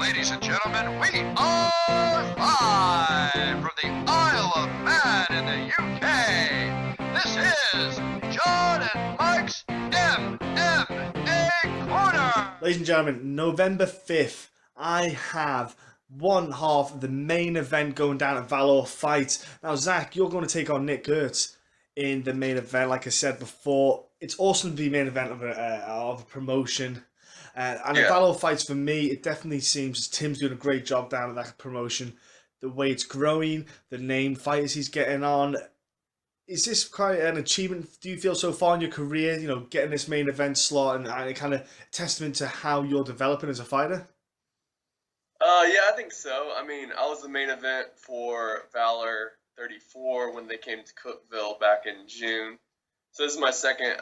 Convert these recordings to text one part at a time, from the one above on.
Ladies and gentlemen, we are live from the Isle of Man in the UK. This is John and Mike's MMA Corner. Ladies and gentlemen, November 5th, I have one half of the main event going down at Valor Fights. Now, Zach, you're going to take on Nick Gehrts in the main event. Like I said before, it's awesome to be main event of a promotion. And the Valor Fights, for me, it definitely seems Tim's doing a great job down at that promotion. The way it's growing, the name fighters he's getting on. Is this quite an achievement, do you feel, so far in your career, you know, getting this main event slot and kind of testament to how you're developing as a fighter? Yeah, I think so. I mean, I was the main event for Valor 34 when they came to Cookeville back in June. So this is my second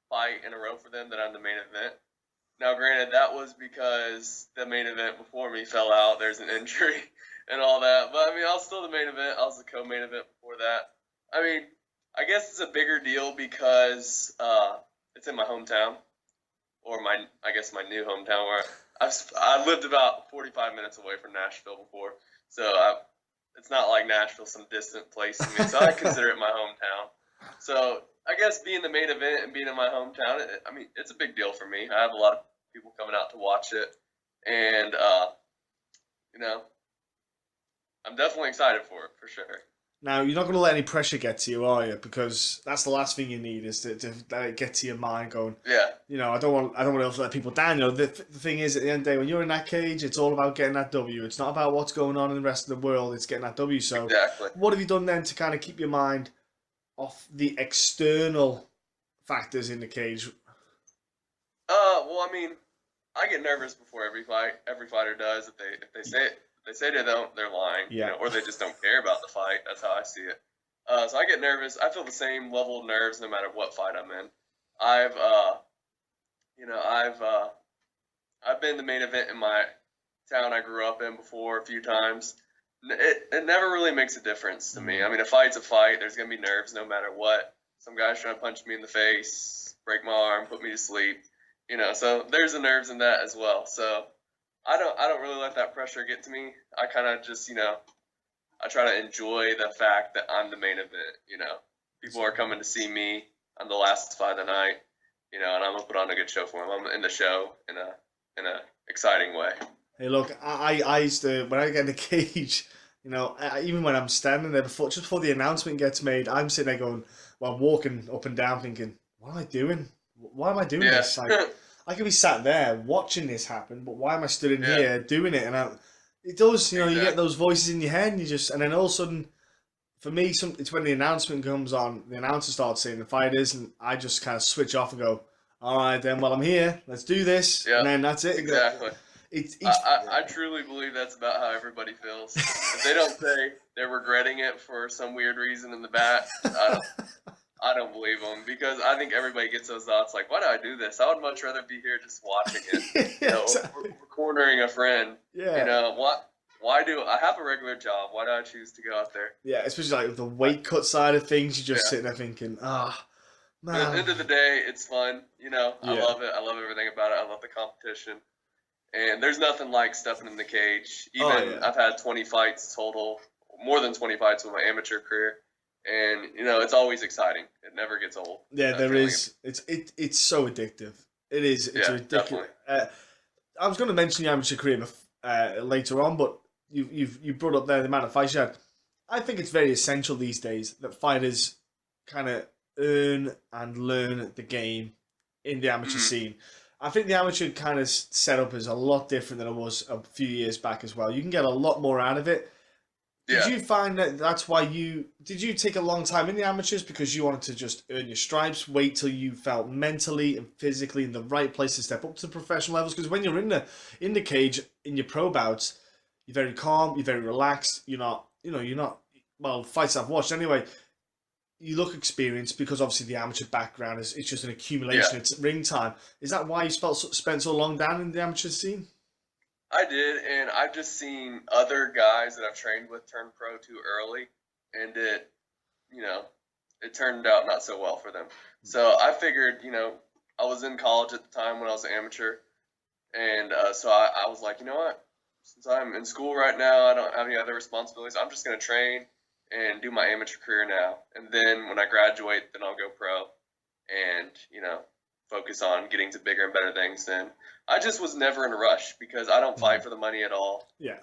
fight in a row for them that I'm the main event. Now, granted, that was because the main event before me fell out. There's an injury and all that. But, I mean, I was still the main event. I was the co-main event before that. I mean, I guess it's a bigger deal because it's in my hometown, or my new hometown, where I lived about 45 minutes away from Nashville before. So it's not like Nashville's some distant place to me. So I consider it my hometown. So I guess being the main event and being in my hometown, I mean, it's a big deal for me. I have a lot of people coming out to watch it, and you know, I'm definitely excited for it for sure. Now, you're not going to let any pressure get to you, are you? Because that's the last thing you need, is to let it get to your mind going, yeah, you know, I don't want to let people down. You know, the thing is, at the end of the day, when you're in that cage, it's all about getting that W. It's not about what's going on in the rest of the world. It's getting that W. So exactly. What have you done then to kind of keep your mind off the external factors in the cage? Well, I mean, I get nervous before every fight. Every fighter does. If they say it, they say they don't, they're lying. Yeah. You know, or they just don't care about the fight. That's how I see it. So I get nervous. I feel the same level of nerves no matter what fight I'm in. I've been the main event in my town I grew up in before a few times. It never really makes a difference to me. I mean, a fight's a fight. There's gonna be nerves no matter what. Some guy's trying to punch me in the face, break my arm, put me to sleep. You know, so there's the nerves in that as well. So I don't really let that pressure get to me. I kind of just, you know, I try to enjoy the fact that I'm the main event. You know, people are coming to see me. I'm the last fight of the night. You know, and I'm gonna put on a good show for them. I'm in the show in a exciting way. Hey, look, I used to, when I get in the cage, you know, even when I'm standing there just before the announcement gets made, I'm sitting there going, well, walking up and down thinking, what am I doing? Why am I doing this? Like, I could be sat there watching this happen, but why am I stood in here doing it? And it does, you know, you get those voices in your head, and and then all of a sudden, for me, it's when the announcement comes on, the announcer starts saying the fight is, and I just kind of switch off and go, all right, then, well, I'm here, let's do this, and then that's it. Exactly. I truly believe that's about how everybody feels. If they don't say they're regretting it for some weird reason in the back, I don't believe them, because I think everybody gets those thoughts like, why do I do this? I would much rather be here just watching it, you know, or cornering a friend. Yeah. You know, why do I have a regular job? Why do I choose to go out there? Yeah, especially like with the weight cut side of things, you're just sitting there thinking, man. But at the end of the day, it's fun. You know, I love it. I love everything about it. I love the competition. And there's nothing like stepping in the cage. I've had 20 fights total, more than 20 fights with my amateur career. And, you know, it's always exciting. It never gets old. Yeah, there is. It's so addictive. It is. It's ridiculous. I was going to mention your amateur career later on, but you brought up there the amount of fights you had. I think it's very essential these days that fighters kind of earn and learn the game in the amateur scene. I think the amateur kind of setup is a lot different than it was a few years back as well. You can get a lot more out of it. Did you find that's why did you take a long time in the amateurs because you wanted to just earn your stripes, wait till you felt mentally and physically in the right place to step up to the professional levels? Because when you're in the cage, in your pro bouts, you're very calm, you're very relaxed, you're not, well, fights I've watched anyway, you look experienced because obviously the amateur background it's just an accumulation, it's ring time. Is that why you spent so long down in the amateur scene? I did, and I've just seen other guys that I've trained with turn pro too early, and it turned out not so well for them. So I figured, I was in college at the time when I was an amateur, and so I was like, you know what? since I'm in school right now, I don't have any other responsibilities. I'm just going to train and do my amateur career now. And then when I graduate, then I'll go pro and, focus on getting to bigger and better things. Then I just was never in a rush because I don't fight for the money at all. Yeah.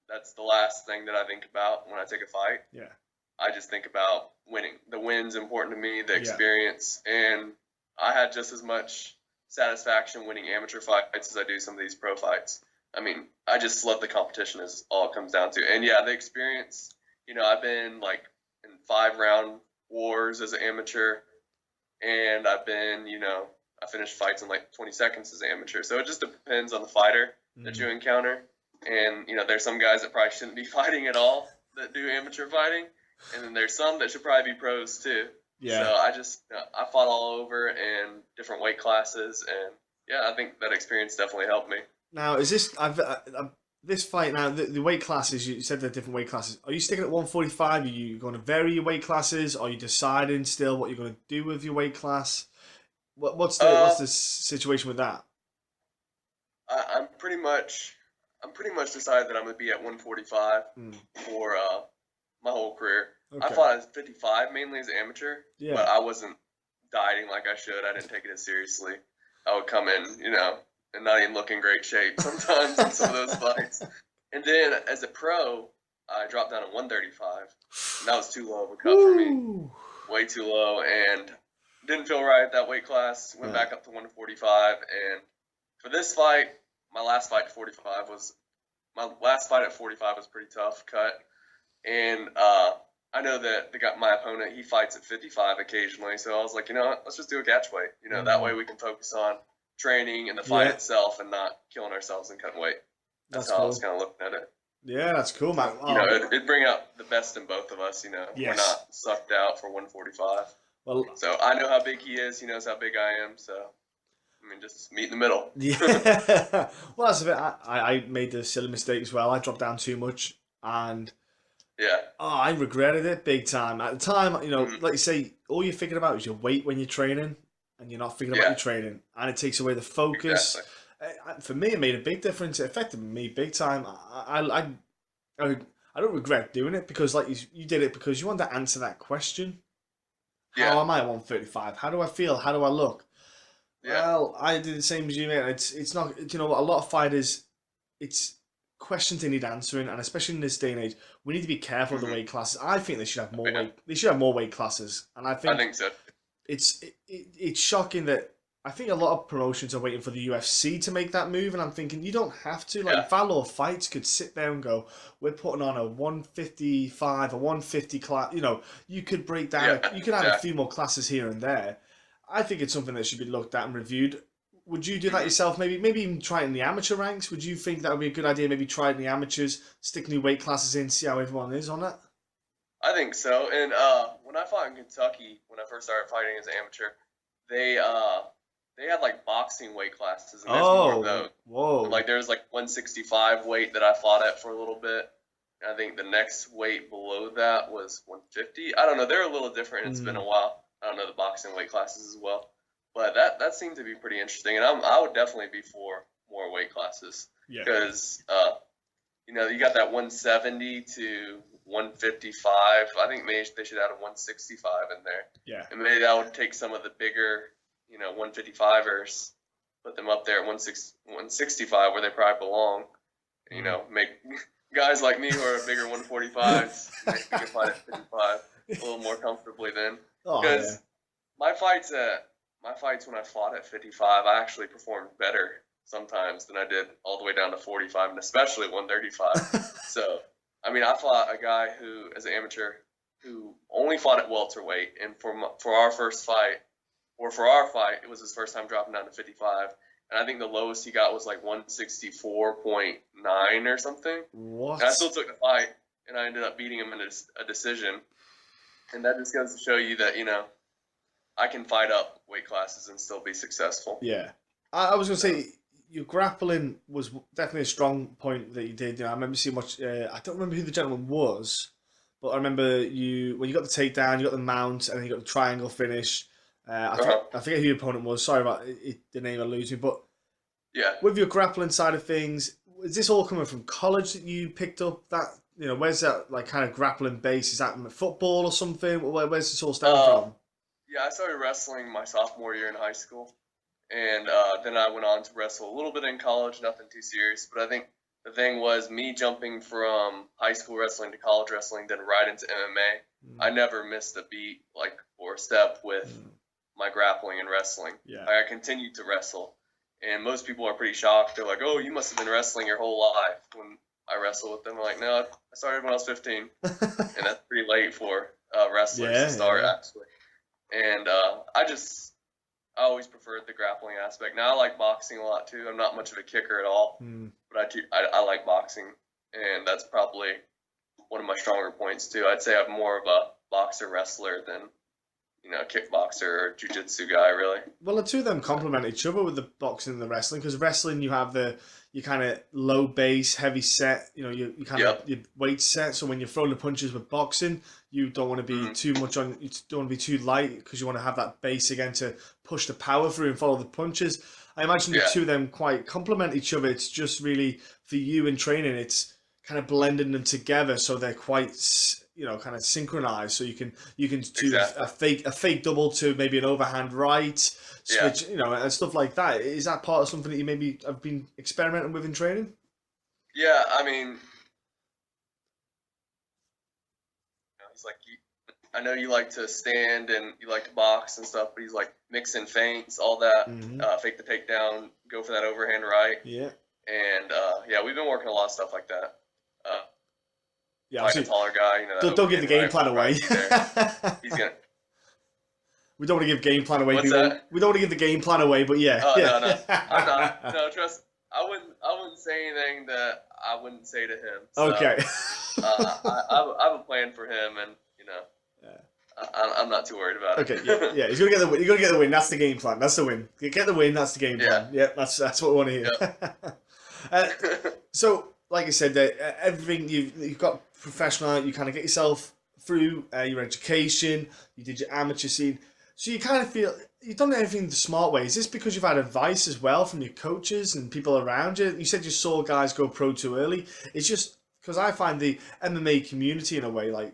That's the last thing that I think about when I take a fight. Yeah. I just think about winning. The win's important to me, the experience, and I had just as much satisfaction winning amateur fights as I do some of these pro fights. I mean, I just love the competition is all it comes down to. And yeah, the experience, I've been like in 5-round wars as an amateur, and I've been, I finished fights in like 20 seconds as an amateur. So it just depends on the fighter that you encounter. And, there's some guys that probably shouldn't be fighting at all that do amateur fighting. And then there's some that should probably be pros too. Yeah. So I fought all over in different weight classes. And yeah, I think that experience definitely helped me. Now, is this, this fight now, the weight classes, you said they're different weight classes. Are you sticking at 145? Are you going to vary your weight classes? Are you deciding still what you're going to do with your weight class? What's the situation with that? I'm pretty much decided that I'm going to be at 145 for my whole career. Okay. I fought at 55 mainly as an amateur, Yeah. but I wasn't dieting like I should. I didn't take it as seriously. I would come in, and not even look in great shape sometimes in some of those fights. And then as a pro, I dropped down to 135. And that was too low of a cut for me. Way too low, and didn't feel right at that weight class. Went back up to 145, and for this fight, my last fight at 45 was pretty tough cut. And I know that my opponent, he fights at 55 occasionally, so I was like, let's just do a catch weight. That way we can focus on training and the fight itself and not killing ourselves and cutting weight. That's how cool. I was kind of looking at it. Yeah, that's cool, man. It'd bring out the best in both of us. We're not sucked out for 145. Well, so I know how big he is. He knows how big I am. So just meet in the middle. Yeah. Well, that's a bit. I made the silly mistake as well. I dropped down too much, and I regretted it big time. At the time, like you say, all you're thinking about is your weight when you're training, and you're not thinking about your training, and it takes away the focus. Exactly. For me, it made a big difference. It affected me big time. I don't regret doing it because, like you did it because you wanted to answer that question. Yeah. How am I at 135? How do I feel? How do I look? Yeah. Well, I did the same as you, mate. It's not, a lot of fighters, it's questions they need answering, and especially in this day and age, we need to be careful of the weight classes. I think they should have more weight. They should have more weight classes, and I think so. It's shocking that I think a lot of promotions are waiting for the UFC to make that move, and I'm thinking you don't have to. Like Valor Fights could sit there and go, "We're putting on a 155, a 150 class." You could break down. You could add a few more classes here and there. I think it's something that should be looked at and reviewed. Would you do that yourself? Maybe even try it in the amateur ranks. Would you think that would be a good idea? Maybe try it in the amateurs, stick new weight classes in, see how everyone is on it. I think so. And when I fought in Kentucky, when I first started fighting as an amateur, they had like boxing weight classes, and there's more of those. Whoa! Like there's like 165 weight that I fought at for a little bit. And I think the next weight below that was 150. I don't know. They're a little different. It's been a while. I don't know the boxing weight classes as well, but that seemed to be pretty interesting. And I would definitely be for more weight classes because you got that 170 to 155. I think maybe they should add a 165 in there. Yeah. And maybe that would take some of the bigger 155ers, put them up there at 165 where they probably belong. Make guys like me who are bigger 145s they can fight at 55 a little more comfortably then. Because my fights when I fought at 55, I actually performed better sometimes than I did all the way down to 45, and especially 135. So, I fought a guy who, as an amateur, who only fought at welterweight, and for our fight, it was his first time dropping down to 55, and I think the lowest he got was like 164.9 or something. What? And I still took the fight, and I ended up beating him in a decision. And that just goes to show you that, I can fight up weight classes and still be successful. Yeah. I was going to say, your grappling was definitely a strong point that you did. I remember seeing much. I don't remember who the gentleman was, but I remember when you got the takedown, you got the mount, and then you got the triangle finish. I forget who your opponent was. Sorry about it, the name eludes me. But with your grappling side of things, is this all coming from college that you picked up that, where's that like kind of grappling base? Is that in football or something? Where's this all stemming from? Yeah, I started wrestling my sophomore year in high school, and then I went on to wrestle a little bit in college, nothing too serious. But I think the thing was me jumping from high school wrestling to college wrestling, then right into MMA. I never missed a beat, like, or a step with my grappling and wrestling. Yeah. I continued to wrestle, and most people are pretty shocked. They're like, "Oh, you must have been wrestling your whole life." When I wrestle with them, I'm like, "No, I started when I was 15," and that's pretty late for wrestlers to start, actually. And I always preferred the grappling aspect. Now I like boxing a lot too. I'm not much of a kicker at all, but I like boxing, and that's probably one of my stronger points too. I'd say I'm more of a boxer wrestler than a kickboxer or jiu-jitsu guy, really. Well, the two of them complement each other with the boxing and the wrestling, because wrestling you have your kind of low base, heavy set, you kind of your weight set. So when you're throwing the punches with boxing, you don't want to be too much on, you don't want to be too light, because you want to have that base again to push the power through and follow the punches. I imagine the two of them quite complement each other. It's just really for you in training, it's kind of blending them together so they're quite kind of synchronized, so you can do a fake double to maybe an overhand right switch, and stuff like that. Is that part of something that you maybe have been experimenting with in training? Yeah, I mean, he's like, I know you like to stand and you like to box and stuff, but he's like mixing feints, all that, fake the takedown, go for that overhand right. Yeah. And we've been working a lot of stuff like that. Yeah, like a taller guy, Don't give the game plan away. He's gonna. We don't want to give game plan away. What's that? We don't want to give the game plan away, but yeah. Oh, no, I'm not. No, trust. I wouldn't say anything that I wouldn't say to him. So, okay. I have a plan for him, and I'm not too worried about it. Okay. Yeah. He's gonna get the win. You're gonna get the win. That's the game plan. That's the win. You get the win. That's the game plan. Yeah. That's what we want to hear. Yep. So, like I said, everything you've got professional. You kind of get yourself through your education. You did your amateur scene. So you kind of feel you've done everything the smart way. Is this because you've had advice as well from your coaches and people around you? You said you saw guys go pro too early. It's just because I find the MMA community in a way, like,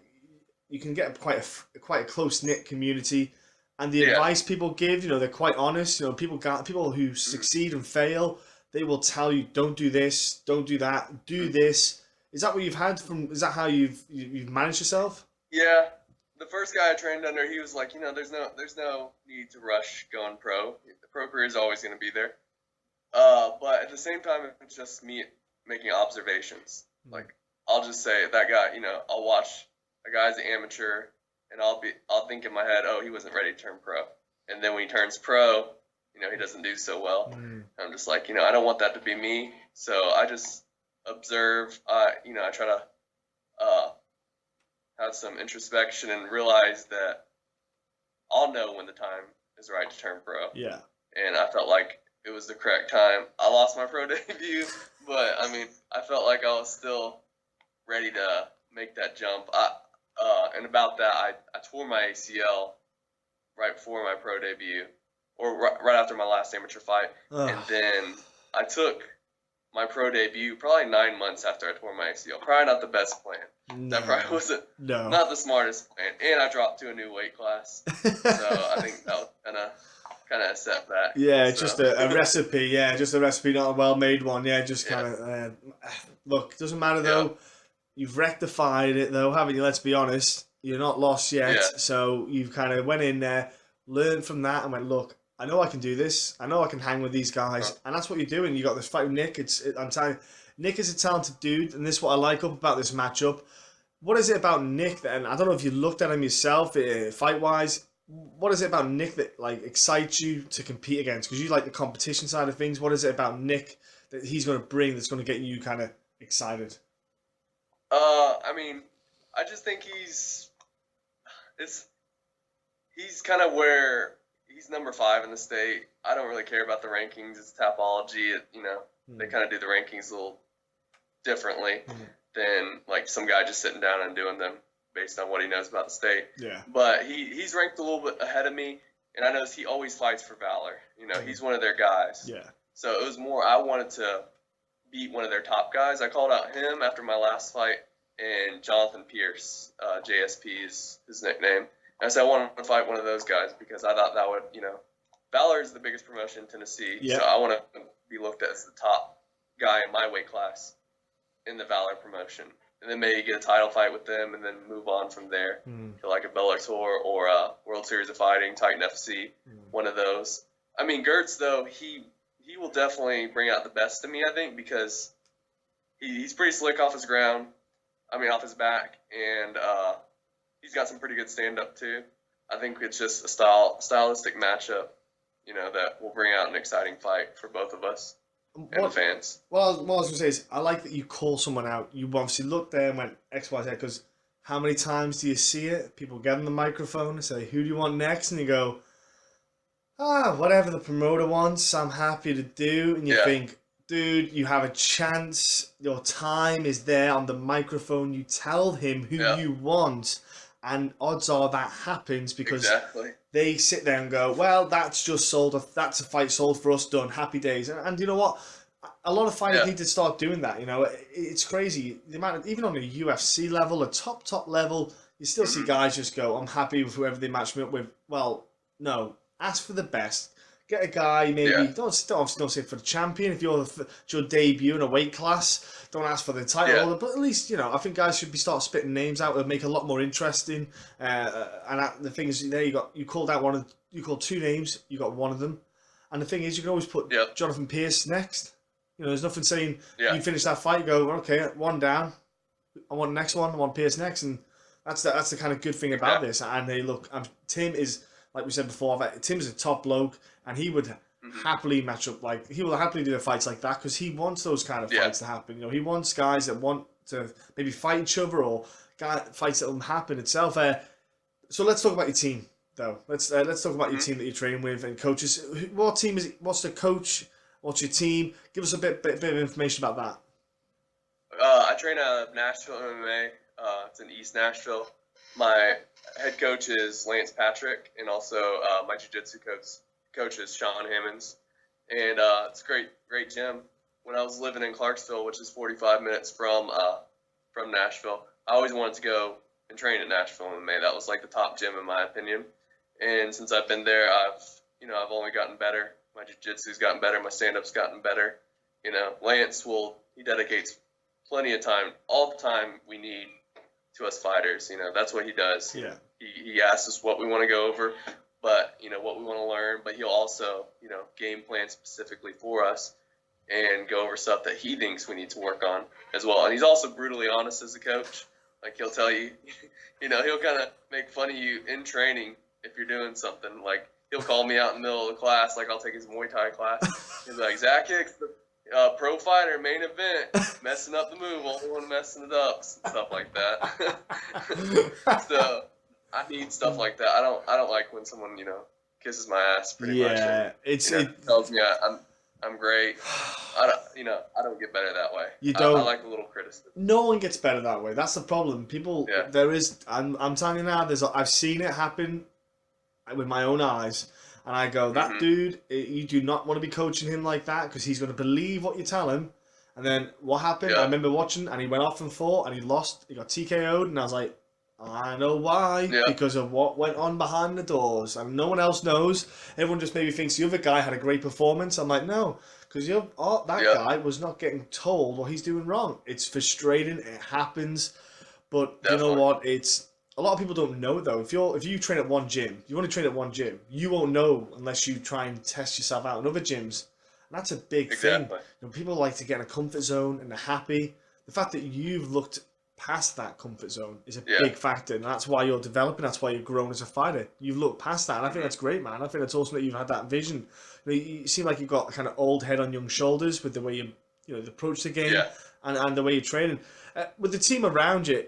you can get quite a close-knit community, and the advice people give, they're quite honest. People who succeed and fail, they will tell you, don't do this, don't do that, do this. Is that what you've had is that how you've managed yourself? Yeah. The first guy I trained under, he was like, there's no need to rush going pro. The pro career is always going to be there. But at the same time, it's just me making observations. Like, I'll just say that guy, I'll watch a guy's an amateur, and I'll think in my head, oh, he wasn't ready to turn pro. And then when he turns pro, he doesn't do so well. I'm just like, I don't want that to be me. So I just observe. I try to have some introspection and realize that I'll know when the time is right to turn pro. Yeah. And I felt like it was the correct time. I lost my pro debut, but I felt like I was still ready to make that jump. And about that, I tore my ACL right before my pro debut, or right after my last amateur fight. And then I took my pro debut probably 9 months after I tore my ACL. Probably not the best plan. No. That probably wasn't not the smartest plan. And I dropped to a new weight class. So I think that was kind of a setback. Yeah, so. Just a recipe. Yeah, just a recipe, not a well-made one. Yeah, just kind of look. Doesn't matter though. Yeah. You've rectified it though, haven't you? Let's be honest. You're not lost yet. Yeah. So you've kind of went in there, learned from that, and went, look, I know I can do this. I know I can hang with these guys, and that's what you're doing. You got this fight with Nick. I'm telling you, Nick is a talented dude, and this is what I like about this matchup. What is it about Nick that, and I don't know if you looked at him yourself, fight-wise, what is it about Nick that like excites you to compete against? Because you like the competition side of things. What is it about Nick that he's going to bring that's going to get you kind of excited? I just think he's kind of where he's number 5 in the state. I don't really care about the rankings. It's Tapology. They kind of do the rankings a little differently than like some guy just sitting down and doing them based on what he knows about the state. Yeah. But he's ranked a little bit ahead of me, and I notice he always fights for Valor. He's one of their guys. Yeah. So it was more I wanted to beat one of their top guys. I called out him after my last fight, and Jonathan Pierce, JSP is his nickname. And I said I wanted to fight one of those guys because I thought that would, Valor is the biggest promotion in Tennessee, so I want to be looked at as the top guy in my weight class in the Valor promotion. And then maybe get a title fight with them and then move on from there to like a Bellator or a World Series of Fighting, Titan FC, one of those. I mean, Gehrts, though, he will definitely bring out the best in me, I think, because he's pretty slick off his back, and he's got some pretty good stand-up, too. I think it's just a stylistic matchup, that will bring out an exciting fight for both of us. And the fans. What I was going to say is, I like that you call someone out. You obviously looked there and went X, Y, Z, because how many times do you see it? People get on the microphone and say, who do you want next? And you go, whatever the promoter wants, I'm happy to do. And you think, dude, you have a chance. Your time is there on the microphone. You tell him who you want. And odds are that happens because they sit there and go, well, that's just sold. That's a fight sold for us, done. Happy days. And you know what? A lot of fighters need to start doing that. It's crazy. The amount of, even on a UFC level, a top level, you still see guys just go, I'm happy with whoever they match me up with. Well, no. Ask for the best. Get a guy, maybe, don't say for the champion. If it's your debut in a weight class, don't ask for the title. But at least, I think guys should start spitting names out and make it a lot more interesting. And the thing is, there you called out you called two names, you got one of them. And the thing is, you can always put Jonathan Pierce next. There's nothing saying you finish that fight, go, okay, one down. I want the next one, I want Pierce next. And that's the kind of good thing about this. And hey, look, Tim is, like we said before, Tim's a top bloke, and he would happily match up. Like, he will happily do the fights like that because he wants those kind of fights to happen. He wants guys that want to maybe fight each other or fights that will happen itself. So let's talk about your team, though. Let's talk about your team that you train with and coaches. What team is it? What's the coach? What's your team? Give us a bit of information about that. I train out of Nashville MMA. It's in East Nashville. My head coach is Lance Patrick, and also my jiu-jitsu coach is Sean Hammonds. And it's a great gym. When I was living in Clarksville, which is 45 minutes from Nashville, I always wanted to go and train at Nashville MMA. That was like the top gym in my opinion. And since I've been there, I've only gotten better. My jiu-jitsu's gotten better. My stand-up's gotten better. Lance he dedicates plenty of time, all the time we need to us fighters. That's what he does. Yeah. He asks us what we want to go over, but what we want to learn, but he'll also game plan specifically for us and go over stuff that he thinks we need to work on as well. And he's also brutally honest as a coach. Like, he'll tell you, he'll kind of make fun of you in training if you're doing something. Like, he'll call me out in the middle of the class, like I'll take his Muay Thai class. He's like, Zack Hicks, pro fighter, main event, messing up the move, only one messing it up, stuff like that. So I need stuff like that. I don't like when someone kisses my ass pretty much. Yeah, it tells me I'm great. I don't get better that way. You don't. I like a little criticism. No one gets better that way. That's the problem. People, there is. I'm telling you now. I've seen it happen with my own eyes. And I go, that dude, you do not want to be coaching him like that because he's going to believe what you tell him. And then what happened? I remember watching, and he went off and fought, and he lost. He got TKO'd, and I was like, I know why. Because of what went on behind the doors. And no one else knows. Everyone just maybe thinks the other guy had a great performance. I'm like, no. Because that guy was not getting told what he's doing wrong. It's frustrating. It happens. But you know what? A lot of people don't know, though. If you train at one gym, you want to train at one gym, you won't know unless you try and test yourself out in other gyms. And that's a big thing. People like to get in a comfort zone and they're happy. The fact that you've looked past that comfort zone is a big factor. And that's why you're developing. That's why you're growing as a fighter. You've looked past that. And I think that's great, man. I think that's awesome that you've had that vision. You seem like you've got a kind of old head on young shoulders with the way you approach the game and the way you're training. With the team around you,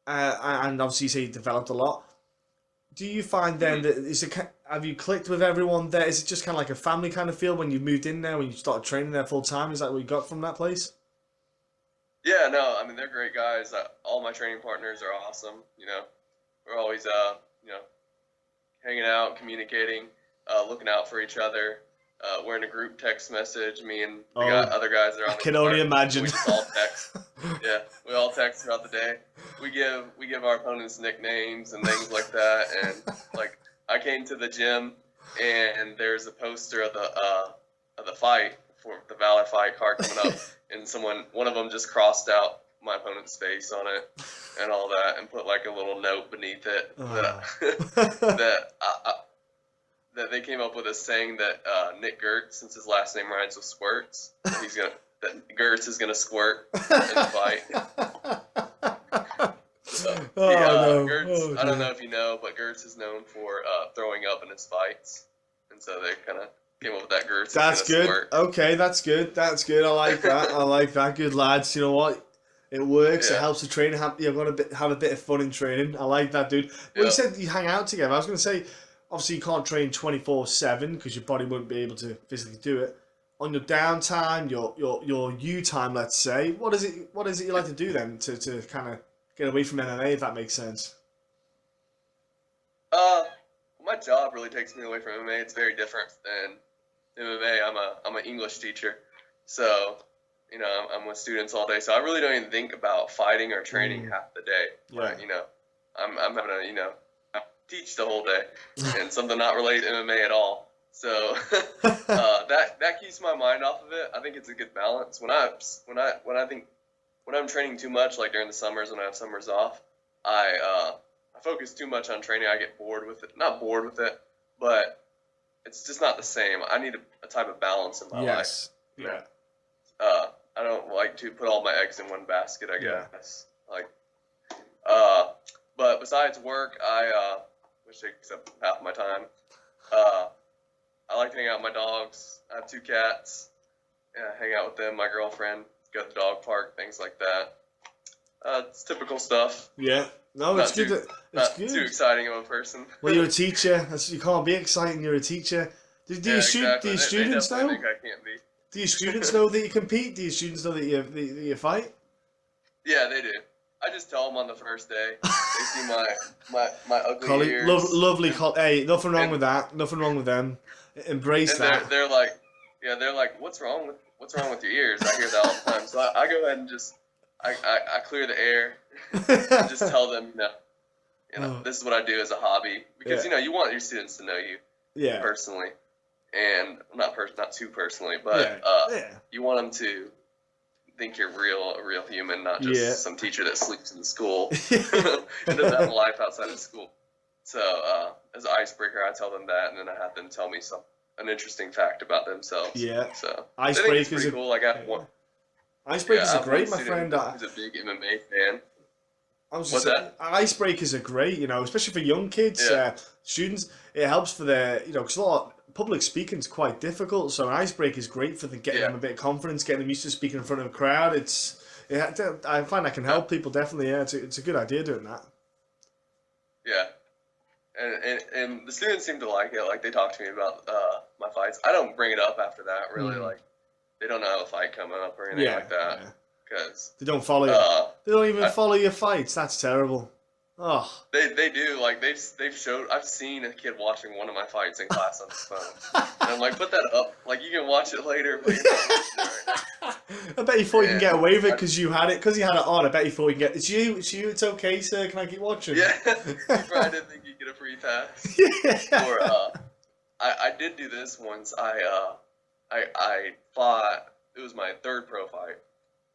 and obviously you say you developed a lot. Do you find then that have you clicked with everyone there? Is it just kind of like a family kind of feel when you moved in there, when you started training there full time? Is that what you got from that place? Yeah, no, I mean, they're great guys. All my training partners are awesome. We're always hanging out, communicating, looking out for each other. we're in a group text message. Me and the other guys that are on I can only imagine. We just all text. Yeah, we all text throughout the day. We give our opponents nicknames and things like that. And like, I came to the gym and there's a poster of the fight for the Valor Fight card coming up, and one of them just crossed out my opponent's face on it and all that, and put like a little note beneath it that they came up with, a saying that Nick Gehrts, since his last name rhymes with squirts, that Gehrts is gonna squirt in the fight. Gehrts, I don't know if you know, but Gehrts is known for throwing up in his fights, and so they kind of came up with that. Gehrts. That's good. Squirt. Okay, that's good. That's good. I like that. I like that. Good lads. You know what? It works. Yeah. It helps the training. You're gonna have a bit of fun in training. I like that, dude. Well, you said you hang out together. I was gonna say, obviously you can't train 24/7 because your body wouldn't be able to physically do it. On your downtime, your you time, let's say, what is it you like to do then to kind of get away from MMA, if that makes sense? My job really takes me away from MMA. It's very different than MMA. I'm an English teacher, so you know I'm with students all day. So I really don't even think about fighting or training half the day. Yeah. Right? You know, I'm having to teach the whole day and something not related to MMA at all. So that keeps my mind off of it. I think it's a good balance. When I'm training too much, like during the summers when I have summers off, I focus too much on training. I get bored with it. Not bored with it, but it's just not the same. I need a type of balance in my life. Yeah. I don't like to put all my eggs in one basket, I guess. But besides work, which takes up half of my time, I like to hang out with my dogs. I have 2 cats. Yeah, hang out with them, my girlfriend, go to the dog park, things like that. It's typical stuff. Yeah. No, it's good. It's good. Too exciting of a person. Well, you're a teacher. You can't be exciting. You're a teacher. Do your students know? Think I can't be. Do your students know that you compete? Do your students know that you fight? Yeah, they do. I just tell them on the first day. They see my ugly ears. Lovely. Hey, nothing wrong with that. Nothing wrong with them. Embrace that. They're like, what's wrong with your ears? I hear that all the time. So I go ahead and just I clear the air and just tell them, this is what I do as a hobby, because you want your students to know you personally, and not too personally, but you want them to think you're a real human, not just some teacher that sleeps in school and doesn't have a life outside of school. So as an icebreaker, I tell them that, and then I have them tell me an interesting fact about themselves. Yeah. So icebreakers are pretty cool. Icebreakers are great, my friend. He's a big MMA fan. What's that? Icebreakers are great, especially for young kids, students. It helps for their, because a lot of public speaking is quite difficult. So an icebreaker is great for getting them a bit of confidence, getting them used to speaking in front of a crowd. I find that can help people definitely. Yeah, it's a good idea doing that. Yeah. And the students seem to like it. Like, they talk to me about my fights. I don't bring it up after that, really. Like, they don't know I have a fight coming up or anything like that. Because they don't follow you. They don't even follow your fights. That's terrible. Oh. They do. Like, they've showed. I've seen a kid watching one of my fights in class on his phone. And I'm like, put that up. Like, you can watch it later, but you're not watching it right now. I bet you thought you can get away with it because you had it. Because you had it on, I bet you thought you can get... It's you. It's okay, sir. Can I keep watching? Yeah. You probably didn't think you'd get a free pass. Or, I did do this once. I fought... It was my 3rd pro fight.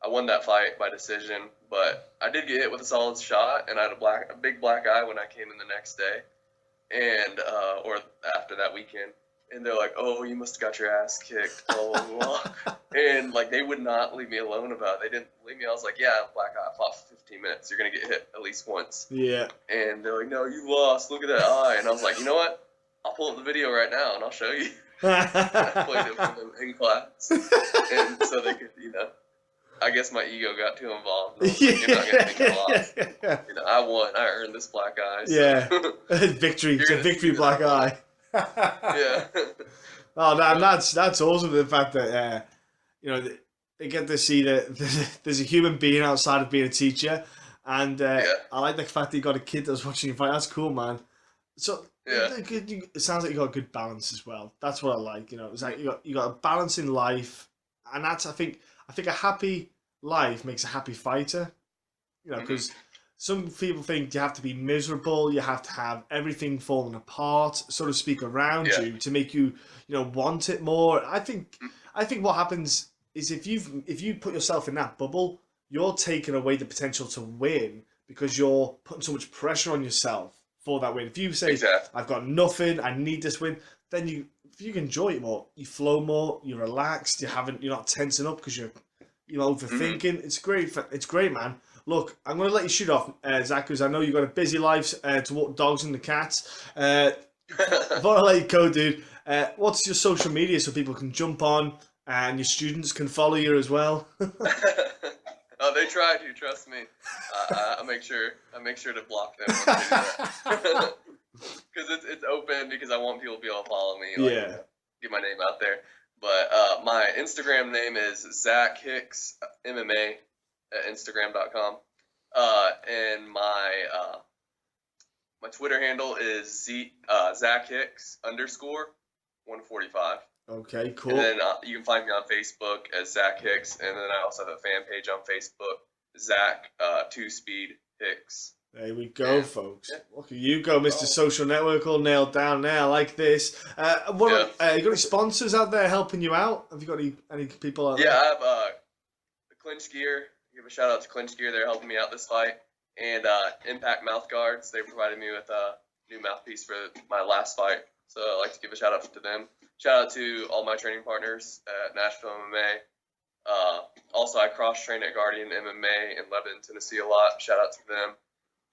I won that fight by decision, but I did get hit with a solid shot, and I had a big black eye when I came in the next day, and or after that weekend. And they're like, "Oh, you must have got your ass kicked," blah blah blah. And like, they would not leave me alone about it. They didn't leave me. I was like, "Yeah, black eye. I fought for 15 minutes. You're gonna get hit at least once." Yeah. And they're like, "No, you lost. Look at that eye." And I was like, "You know what? I'll pull up the video right now and I'll show you." I played it for them in class, and so they could, I guess my ego got too involved. Like, you're not gonna think I lost. I won. I earned this black eye. So. Yeah, victory. It's a victory black eye. Yeah. Oh, that's awesome. The fact that they get to see that there's a human being outside of being a teacher, and I like the fact that you got a kid that's watching you fight. That's cool, man. So Yeah. It sounds like you got a good balance as well. That's what I like. You know, it's like you got a balance in life, and that's I think a happy life makes a happy fighter. You know, because some people think you have to be miserable, you have to have everything falling apart, so to speak, around you to make you, want it more. I think what happens is if you put yourself in that bubble, you're taking away the potential to win because you're putting so much pressure on yourself for that win. If you say, I've got nothing, I need this win, then if you enjoy it more, you flow more, you're relaxed, you're not tensing up because you're overthinking. It's great, man. Look, I'm going to let you shoot off, Zach, because I know you've got a busy life to walk dogs and the cats. Before I let you go, dude, what's your social media so people can jump on and your students can follow you as well? Oh, they try to, trust me. I make sure to block them when they do that. Because it's open because I want people to be able to follow me. Get my name out there. But my Instagram name is Zack Hicks MMA at Instagram.com. And my Twitter handle is Zack Hicks _145. Okay, cool. And then you can find me on Facebook as Zack Hicks, and then I also have a fan page on Facebook, Zack 2-Speed Hicks. There we go, folks. Look at you go, Mr. Social Network, all nailed down there. I like this. You got any sponsors out there helping you out? Have you got any people out there? Yeah, I have the Clinch Gear. Give a shout out to Clinch Gear. They're helping me out this fight. And Impact Mouth Guards. They provided me with a new mouthpiece for my last fight. So I'd like to give a shout out to them. Shout out to all my training partners at Nashville MMA. Also, I cross-train at Guardian MMA in Lebanon, Tennessee a lot. Shout out to them.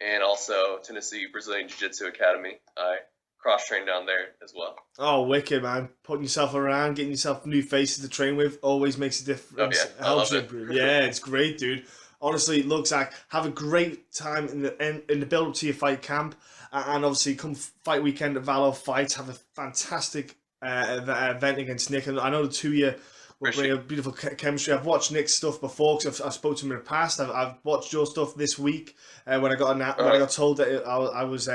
And also Tennessee Brazilian Jiu-Jitsu Academy. I cross-train down there as well. Oh, wicked, man. Putting yourself around, getting yourself new faces to train with always makes a difference. Oh, yeah. Helps you improve. Yeah, it's great, dude. Honestly, look, Zach, have a great time in the build-up to your fight camp. And obviously, come fight weekend at Valor Fights. Have a fantastic event against Nick. And I know the two of you will bring a beautiful chemistry. I've watched Nick's stuff before because I've spoken to him in the past. I've watched your stuff this week when I got told that I was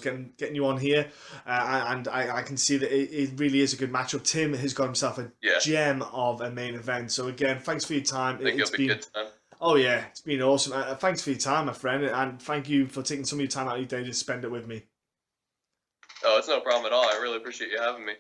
getting you on here, and I can see that it really is a good matchup. Tim has got himself a gem of a main event. So again, thanks for your time. I think it'll be a good time. Oh yeah, it's been awesome. Thanks for your time, my friend, and thank you for taking some of your time out of your day to spend it with me. Oh, it's no problem at all. I really appreciate you having me.